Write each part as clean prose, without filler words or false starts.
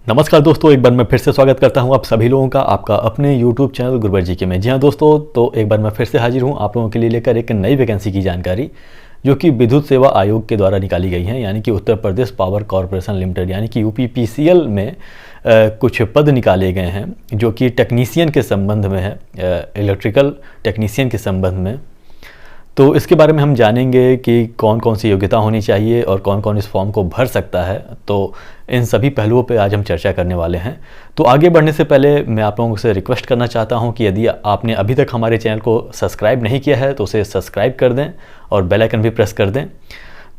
नमस्कार दोस्तों, एक बार मैं फिर से स्वागत करता हूं आप सभी लोगों का आपका अपने YouTube चैनल गुरुवर जी के में। जी हाँ दोस्तों, तो एक बार मैं फिर से हाजिर हूं आप लोगों के लिए लेकर एक नई वैकेंसी की जानकारी जो कि विद्युत सेवा आयोग के द्वारा निकाली गई है, यानी कि Uttar Pradesh power corporation limited यानी कि यूपीपीसीएल में कुछ पद निकाले गए हैं जो कि टेक्नीशियन के संबंध में है, इलेक्ट्रिकल टेक्नीशियन के संबंध में। तो इसके बारे में हम जानेंगे कि कौन कौन सी योग्यता होनी चाहिए और कौन कौन इस फॉर्म को भर सकता है। तो इन सभी पहलुओं पे आज हम चर्चा करने वाले हैं। तो आगे बढ़ने से पहले मैं आप लोगों से रिक्वेस्ट करना चाहता हूं कि यदि आपने अभी तक हमारे चैनल को सब्सक्राइब नहीं किया है तो उसे सब्सक्राइब कर दें और बेल आइकन भी प्रेस कर दें।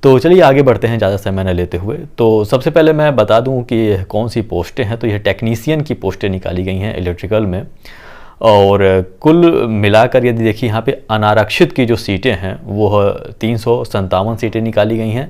तो चलिए आगे बढ़ते हैं ज़्यादा समय न लेते हुए। तो सबसे पहले मैं बता दूँ कि कौन सी पोस्टें हैं। तो यह टेक्नीशियन की पोस्टें निकाली गई हैं इलेक्ट्रिकल में, और कुल मिलाकर यदि देखिए यहाँ पे अनारक्षित की जो सीटें हैं वो 357 सीटें निकाली गई हैं,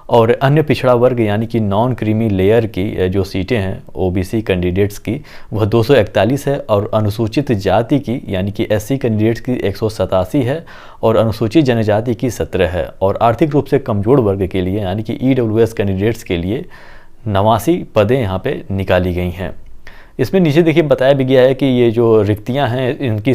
और अन्य पिछड़ा वर्ग यानी कि नॉन क्रीमी लेयर की जो सीटें हैं ओबीसी कैंडिडेट्स की वह 241 है, और अनुसूचित जाति की यानी कि एससी कैंडिडेट्स की 187 है, और अनुसूचित जनजाति की 17 है, और आर्थिक रूप से कमजोर वर्ग के लिए यानी कि ईडब्ल्यूएस कैंडिडेट्स के लिए 89 पदें यहाँ पे निकाली गई हैं। इसमें नीचे देखिए बताया भी गया है कि ये जो रिक्तियां हैं इनकी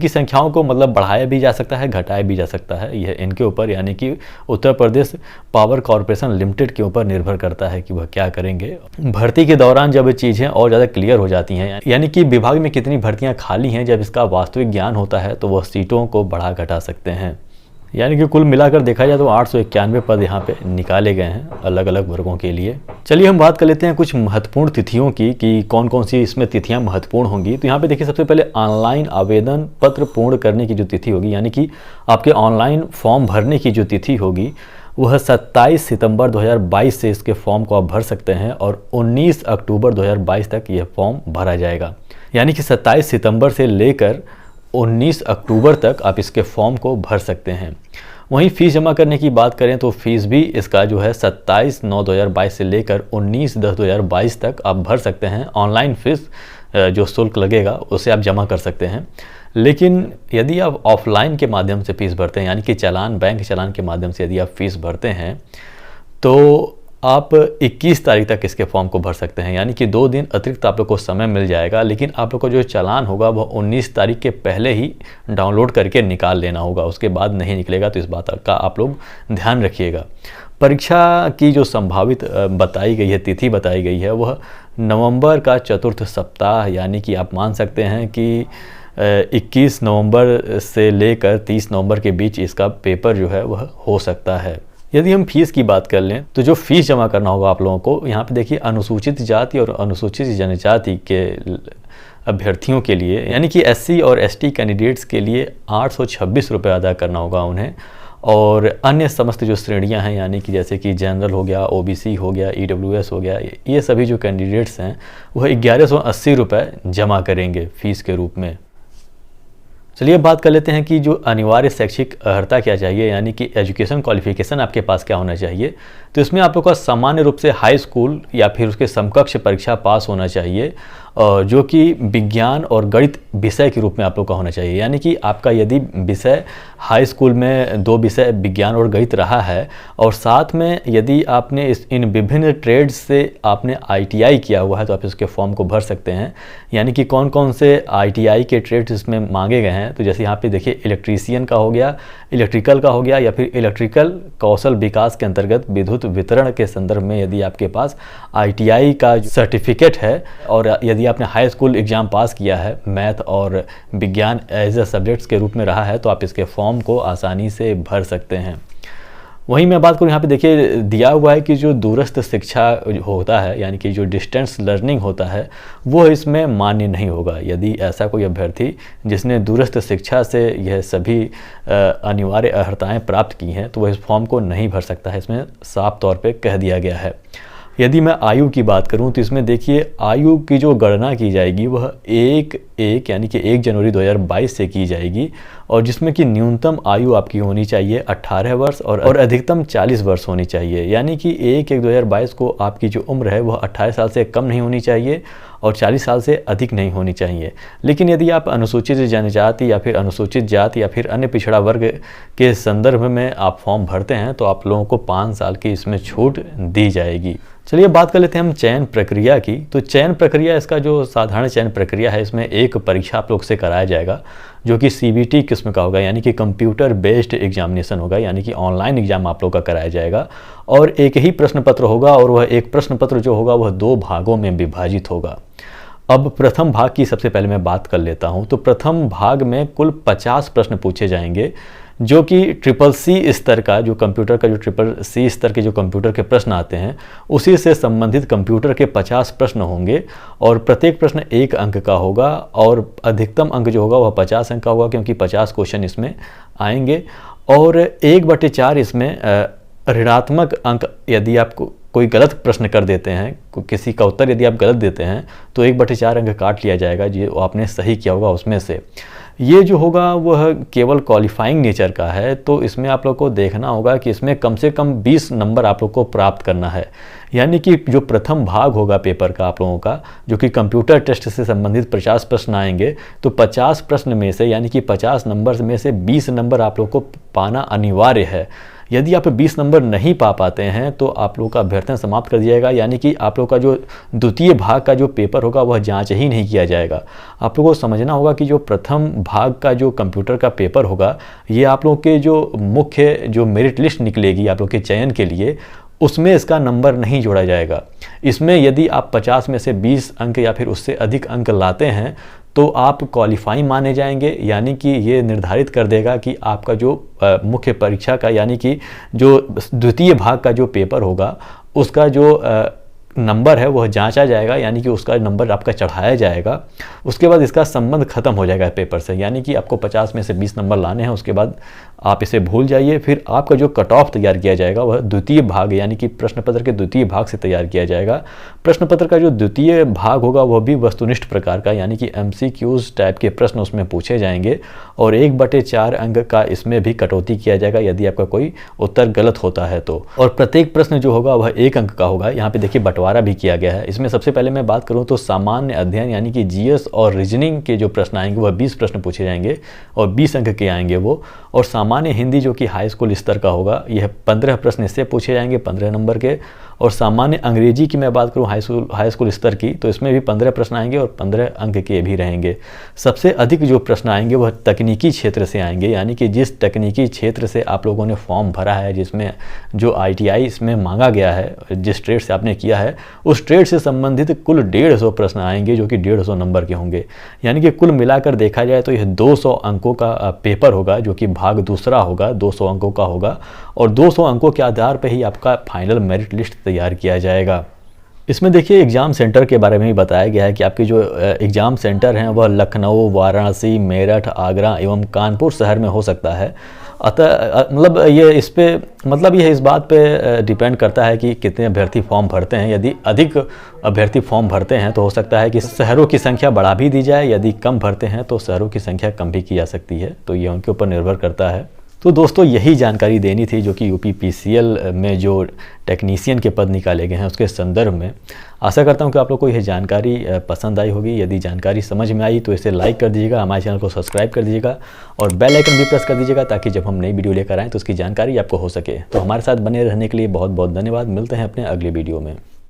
संख्याओं को मतलब बढ़ाया भी जा सकता है, घटाया भी जा सकता है। यह इनके ऊपर यानी कि Uttar Pradesh power corporation limited के ऊपर निर्भर करता है कि वह क्या करेंगे। भर्ती के दौरान जब चीज़ें और ज़्यादा क्लियर हो जाती हैं यानी कि विभाग में कितनी भर्तियाँ खाली हैं, जब इसका वास्तविक ज्ञान होता है तो वह सीटों को बढ़ा घटा सकते हैं। यानी कि कुल मिलाकर देखा जाए तो 891 पद यहाँ पे निकाले गए हैं अलग अलग वर्गों के लिए। चलिए हम बात कर लेते हैं कुछ महत्वपूर्ण तिथियों की कि कौन कौन सी इसमें तिथियां महत्वपूर्ण होंगी। तो यहाँ पे देखिए सबसे पहले ऑनलाइन आवेदन पत्र पूर्ण करने की जो तिथि होगी यानी कि आपके ऑनलाइन फॉर्म भरने की जो तिथि होगी वह 27 सितंबर 2022 से इसके फॉर्म को आप भर सकते हैं, और 19 अक्टूबर 2022 तक यह फॉर्म भरा जाएगा। यानी कि 27 सितंबर से लेकर 19 अक्टूबर तक आप इसके फॉर्म को भर सकते हैं। वहीं फ़ीस जमा करने की बात करें तो फीस भी इसका जो है 27/9/2022 से लेकर 19/10/2022 तक आप भर सकते हैं। ऑनलाइन फ़ीस जो शुल्क लगेगा उसे आप जमा कर सकते हैं, लेकिन यदि आप ऑफलाइन के माध्यम से फ़ीस भरते हैं यानी कि चालान, बैंक चालान के माध्यम से यदि आप फ़ीस भरते हैं तो आप 21 तारीख तक इसके फॉर्म को भर सकते हैं। यानी कि 2 दिन अतिरिक्त आप लोग को समय मिल जाएगा, लेकिन आप लोग को जो चालान होगा वह 19 तारीख के पहले ही डाउनलोड करके निकाल लेना होगा, उसके बाद नहीं निकलेगा। तो इस बात का आप लोग ध्यान रखिएगा। परीक्षा की जो संभावित बताई गई है, तिथि बताई गई है, वह नवंबर का चतुर्थ सप्ताह यानी कि आप मान सकते हैं कि 21 नवंबर से लेकर 30 नवंबर के बीच इसका पेपर जो है वह हो सकता है। यदि हम फीस की बात कर लें तो जो फीस जमा करना होगा आप लोगों को, यहाँ पे देखिए अनुसूचित जाति और अनुसूचित जनजाति के अभ्यर्थियों के लिए यानी कि एससी और एसटी कैंडिडेट्स के लिए 826 रुपये अदा करना होगा उन्हें, और अन्य समस्त जो श्रेणियां हैं यानी कि जैसे कि जनरल हो गया, ओबीसी हो गया, ईडब्ल्यूएस हो गया, ये सभी जो कैंडिडेट्स हैं वह 1180 रुपये जमा करेंगे फ़ीस के रूप में। चलिए अब बात कर लेते हैं कि जो अनिवार्य शैक्षिक अर्हता क्या चाहिए यानी कि एजुकेशन क्वालिफिकेशन आपके पास क्या होना चाहिए। तो इसमें आप लोग का सामान्य रूप से हाई स्कूल या फिर उसके समकक्ष परीक्षा पास होना चाहिए, जो कि विज्ञान और गणित विषय के रूप में आप लोग का होना चाहिए। यानी कि आपका यदि विषय हाई स्कूल में 2 विषय विज्ञान और गणित रहा है, और साथ में यदि आपने इन विभिन्न ट्रेड्स से आपने आईटीआई किया हुआ है तो आप इसके फॉर्म को भर सकते हैं। यानी कि कौन कौन से आईटीआई के ट्रेड्स इसमें मांगे गए हैं, तो जैसे यहाँ पे देखिए इलेक्ट्रीशियन का हो गया, इलेक्ट्रिकल का हो गया, या फिर इलेक्ट्रिकल कौशल विकास के अंतर्गत विद्युत वितरण के संदर्भ में यदि आपके पास आईटीआई का सर्टिफिकेट है, और यदि आपने हाई स्कूल एग्ज़ाम पास किया है, मैथ और विज्ञान एज ए सब्जेक्ट्स के रूप में रहा है, तो आप इसके फॉर्म को आसानी से भर सकते हैं। वहीं मैं बात करूँ यहाँ पे देखिए दिया हुआ है कि जो दूरस्थ शिक्षा होता है यानी कि जो डिस्टेंस लर्निंग होता है वो इसमें मान्य नहीं होगा। यदि ऐसा कोई अभ्यर्थी जिसने दूरस्थ शिक्षा से यह सभी अनिवार्य अर्हताएँ प्राप्त की हैं तो वह इस फॉर्म को नहीं भर सकता है, इसमें साफ तौर पे कह दिया गया है। यदि मैं आयु की बात करूं तो इसमें देखिए आयु की जो गणना की जाएगी वह 1 1 यानी कि 1 जनवरी 2022 से की जाएगी और जिसमें कि न्यूनतम आयु आपकी होनी चाहिए 18 वर्ष और अधिकतम 40 वर्ष होनी चाहिए। यानी कि 1/1/2022 को आपकी जो उम्र है वह 18 साल से कम नहीं होनी चाहिए और 40 साल से अधिक नहीं होनी चाहिए। लेकिन यदि आप अनुसूचित जनजाति या फिर अनुसूचित जाति या फिर अन्य पिछड़ा वर्ग के संदर्भ में आप फॉर्म भरते हैं तो आप लोगों को 5 साल की इसमें छूट दी जाएगी। चलिए बात कर लेते हैं हम चयन प्रक्रिया की। तो चयन प्रक्रिया, इसका जो साधारण चयन प्रक्रिया है, इसमें एक परीक्षा आप लोग से कराया जाएगा जो कि CBT किस्म का होगा, यानी कि कंप्यूटर बेस्ड एग्जामिनेशन होगा, यानी कि ऑनलाइन एग्जाम आप लोग का कराया जाएगा और एक ही प्रश्न पत्र होगा और वह एक प्रश्न पत्र जो होगा वह 2 भागों में विभाजित होगा। अब प्रथम भाग की सबसे पहले मैं बात कर लेता हूं। तो प्रथम भाग में कुल 50 प्रश्न पूछे जाएंगे जो कि CCC स्तर का, जो कंप्यूटर का जो CCC स्तर के जो कंप्यूटर के प्रश्न आते हैं उसी से संबंधित कंप्यूटर के 50 प्रश्न होंगे और प्रत्येक प्रश्न 1 अंक का होगा और अधिकतम अंक जो होगा वह 50 अंक का होगा क्योंकि 50 क्वेश्चन इसमें आएंगे और 1/4 इसमें ऋणात्मक अंक यदि आपको कोई गलत प्रश्न कर देते हैं, किसी का उत्तर यदि आप गलत देते हैं तो 1/4 अंक काट लिया जाएगा जो आपने सही किया होगा उसमें से। ये जो होगा वह केवल क्वालिफाइंग नेचर का है, तो इसमें आप लोग को देखना होगा कि इसमें कम से कम 20 नंबर आप लोग को प्राप्त करना है। यानी कि जो प्रथम भाग होगा पेपर का आप लोगों का, जो कि कंप्यूटर टेस्ट से संबंधित 50 प्रश्न आएंगे, तो 50 प्रश्न में से यानी कि 50 नंबर में से 20 नंबर आप लोग को पाना अनिवार्य है। यदि आप 20 नंबर नहीं पा पाते हैं तो आप लोग का अभ्यर्थन समाप्त कर दिया जाएगा, यानी कि आप लोग का जो द्वितीय भाग का जो पेपर होगा वह जांच ही नहीं किया जाएगा। आप लोगों को समझना होगा कि जो प्रथम भाग का जो कंप्यूटर का पेपर होगा ये आप लोग के जो मुख्य जो मेरिट लिस्ट निकलेगी आप लोग के चयन के लिए, उसमें इसका नंबर नहीं जोड़ा जाएगा। इसमें यदि आप 50 में से 20 अंक या फिर उससे अधिक अंक लाते हैं तो आप क्वालिफाई माने जाएंगे, यानी कि ये निर्धारित कर देगा कि आपका जो मुख्य परीक्षा का यानी कि जो द्वितीय भाग का जो पेपर होगा उसका जो नंबर है वह जांचा जाएगा, यानी कि उसका नंबर आपका चढ़ाया जाएगा। उसके बाद इसका संबंध खत्म हो जाएगा पेपर से, यानी कि आपको 50 में से 20 नंबर लाने हैं, उसके बाद आप इसे भूल जाइए। फिर आपका जो कट ऑफ तैयार किया जाएगा वह द्वितीय भाग यानी कि प्रश्न पत्र के द्वितीय भाग से तैयार किया जाएगा। प्रश्न पत्र का जो द्वितीय भाग होगा वह भी वस्तुनिष्ठ प्रकार का, यानी कि MCQs टाइप के प्रश्न उसमें पूछे जाएंगे और 1/4 अंक का इसमें भी कटौती किया जाएगा यदि आपका कोई उत्तर गलत होता है तो। और प्रत्येक प्रश्न जो होगा वह 1 अंक का होगा। यहाँ पे देखिए बंटवारा भी किया गया है। इसमें सबसे पहले मैं बात करूँ तो सामान्य अध्ययन यानी कि GS और रीजनिंग के जो प्रश्न आएंगे वह 20 प्रश्न पूछे जाएंगे और 20 अंक के आएंगे वो। और सामान्य हिंदी जो कि हाई स्कूल स्तर का होगा यह 15 प्रश्न इससे पूछे जाएंगे 15 नंबर के। और सामान्य अंग्रेजी की मैं बात करूं हाई स्कूल स्तर की तो इसमें भी 15 प्रश्न आएंगे और 15 अंक के भी रहेंगे। सबसे अधिक जो प्रश्न आएंगे वह तकनीकी क्षेत्र से आएंगे, यानी कि जिस तकनीकी क्षेत्र से आप लोगों ने फॉर्म भरा है, जिसमें जो ITI इसमें मांगा गया है, जिस ट्रेड से आपने किया है उस ट्रेड से संबंधित कुल 150 प्रश्न आएंगे जो कि 150 नंबर के होंगे। यानी कि कुल मिलाकर देखा जाए तो यह 200 अंकों का पेपर होगा जो कि भाग दूसरा होगा, 200 अंकों का होगा और 200 अंकों के आधार पर ही आपका फाइनल मेरिट लिस्ट तैयार किया जाएगा। इसमें देखिए एग्ज़ाम सेंटर के बारे में भी बताया गया है कि आपके जो एग्ज़ाम सेंटर हैं वह लखनऊ, वाराणसी, मेरठ, आगरा एवं कानपुर शहर में हो सकता है। अतः मतलब ये इस पे मतलब यह इस बात पे डिपेंड करता है कि कितने अभ्यर्थी फॉर्म भरते हैं। यदि अधिक अभ्यर्थी फॉर्म भरते हैं तो हो सकता है कि शहरों की संख्या बढ़ा भी दी जाए, यदि कम भरते हैं तो शहरों की संख्या कम भी की जा सकती है, तो ये उनके ऊपर निर्भर करता है। तो दोस्तों यही जानकारी देनी थी जो कि UPPCL में जो टेक्नीशियन के पद निकाले गए हैं उसके संदर्भ में। आशा करता हूं कि आप लोग को यह जानकारी पसंद आई होगी। यदि जानकारी समझ में आई तो इसे लाइक कर दीजिएगा, हमारे चैनल को सब्सक्राइब कर दीजिएगा और बेल आइकन भी प्रेस कर दीजिएगा ताकि जब हम नई वीडियो लेकर आएँ तो उसकी जानकारी आपको हो सके। तो हमारे साथ बने रहने के लिए बहुत बहुत धन्यवाद। मिलते हैं अपने अगले वीडियो में।